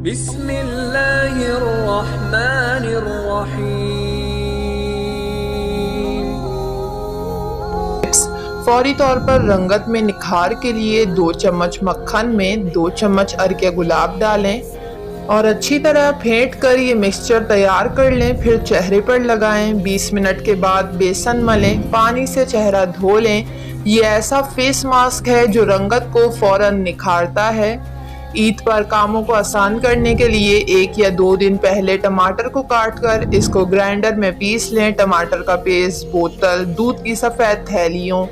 बिस्मिल्लाहिर्रहमानिर्रहीम। फौरी तौर पर रंगत में निखार के लिए 2 चम्मच मक्खन में 2 चम्मच अर्के गुलाब डालें और अच्छी तरह फेंट कर ये मिक्सचर तैयार कर लें। फिर चेहरे पर लगाएं। 20 मिनट के बाद बेसन मलें, पानी से चेहरा धो लें। ये ऐसा फेस मास्क है जो रंगत को फौरन निखारता है। ईद पर कामों को आसान करने के लिए 1 या 2 दिन पहले टमाटर को काटकर इसको ग्राइंडर में पीस लें। टमाटर का पेस्ट बोतल, दूध की सफ़ेद थैलियों,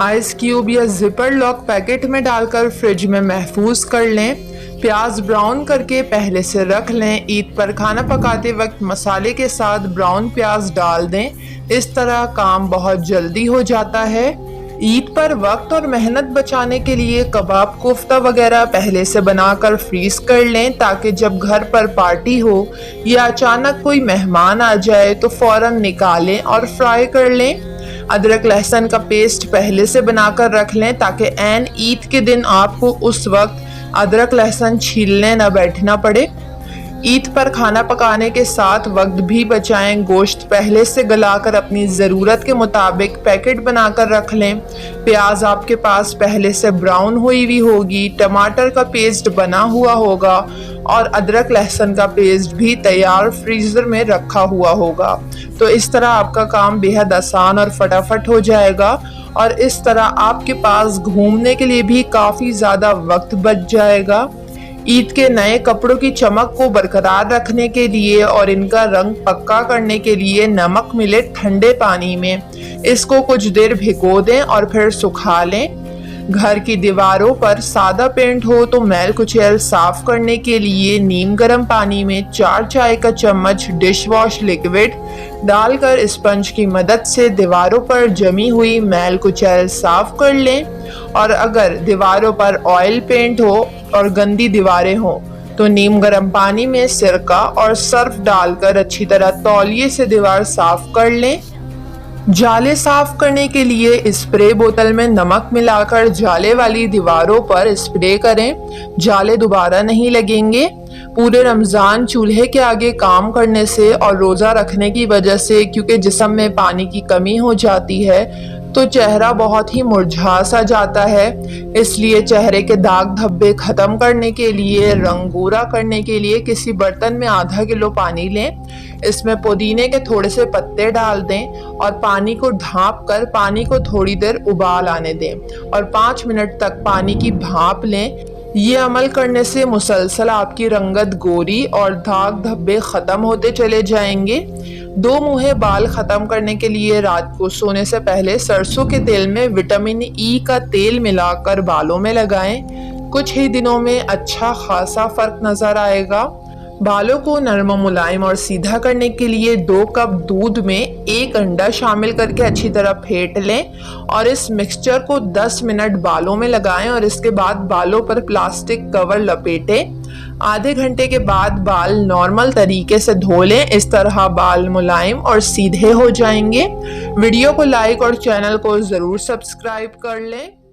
आइस क्यूब या जिपर लॉक पैकेट में डालकर फ्रिज में महफूज कर लें। प्याज ब्राउन करके पहले से रख लें। ईद पर खाना पकाते वक्त मसाले के साथ ब्राउन प्याज डाल दें। इस तरह काम बहुत जल्दी हो जाता है। ईद पर वक्त और मेहनत बचाने के लिए कबाब, कोफ्ता वगैरह पहले से बनाकर फ्रीज कर लें ताकि जब घर पर पार्टी हो या अचानक कोई मेहमान आ जाए तो फौरन निकालें और फ्राई कर लें। अदरक लहसुन का पेस्ट पहले से बनाकर रख लें ताकि ऐन ईद के दिन आपको उस वक्त अदरक लहसुन छीलने न बैठना पड़े। ईद पर खाना पकाने के साथ वक्त भी बचाएं। गोश्त पहले से गलाकर अपनी ज़रूरत के मुताबिक पैकेट बनाकर रख लें। प्याज आपके पास पहले से ब्राउन हुई हुई होगी, टमाटर का पेस्ट बना हुआ होगा और अदरक लहसुन का पेस्ट भी तैयार फ्रीज़र में रखा हुआ होगा। तो इस तरह आपका काम बेहद आसान और फटाफट हो जाएगा और इस तरह आपके पास घूमने के लिए भी काफ़ी ज़्यादा वक्त बच जाएगा। ईद के नए कपड़ों की चमक को बरकरार रखने के लिए और इनका रंग पक्का करने के लिए नमक मिले ठंडे पानी में इसको कुछ देर भिगो दें और फिर सुखा लें। घर की दीवारों पर सादा पेंट हो तो मैल कुचैल साफ करने के लिए नीम गर्म पानी में 4 चाय का चम्मच डिश वॉश लिक्विड डालकर स्पंज की मदद से दीवारों पर जमी हुई मैल कुचैल साफ कर लें। और अगर दीवारों पर ऑयल पेंट हो और गंदी दीवारें हो तो नीम गर्म पानी में सिरका और सर्फ डालकर अच्छी तरह तौलिए से दीवार साफ कर लें। जाले साफ करने के लिए स्प्रे बोतल में नमक मिलाकर जाले वाली दीवारों पर स्प्रे करें। जाले दोबारा नहीं लगेंगे। पूरे रमज़ान चूल्हे के आगे काम करने से और रोज़ा रखने की वजह से क्योंकि जिस्म में पानी की कमी हो जाती है तो चेहरा बहुत ही मुरझा सा जाता है। इसलिए चेहरे के दाग धब्बे ख़त्म करने के लिए, रंग गोरा करने के लिए किसी बर्तन में आधा किलो पानी लें। इसमें पुदीने के थोड़े से पत्ते डाल दें और पानी को ढाँप कर पानी को थोड़ी देर उबाल आने दें और 5 मिनट तक पानी की भाप लें। ये अमल करने से मुसलसल आपकी रंगत गोरी और दाग धब्बे ख़त्म होते चले जाएंगे। 2 मुँहे बाल ख़त्म करने के लिए रात को सोने से पहले सरसों के तेल में विटामिन ई का तेल मिलाकर बालों में लगाएं। कुछ ही दिनों में अच्छा खासा फ़र्क नज़र आएगा। बालों को नरम मुलायम और सीधा करने के लिए 2 कप दूध में 1 अंडा शामिल करके अच्छी तरह फेंट लें और इस मिक्सचर को 10 मिनट बालों में लगाएं और इसके बाद बालों पर प्लास्टिक कवर लपेटें। आधे घंटे के बाद बाल नॉर्मल तरीके से धो लें। इस तरह बाल मुलायम और सीधे हो जाएंगे। वीडियो को लाइक और चैनल को ज़रूर सब्सक्राइब कर लें।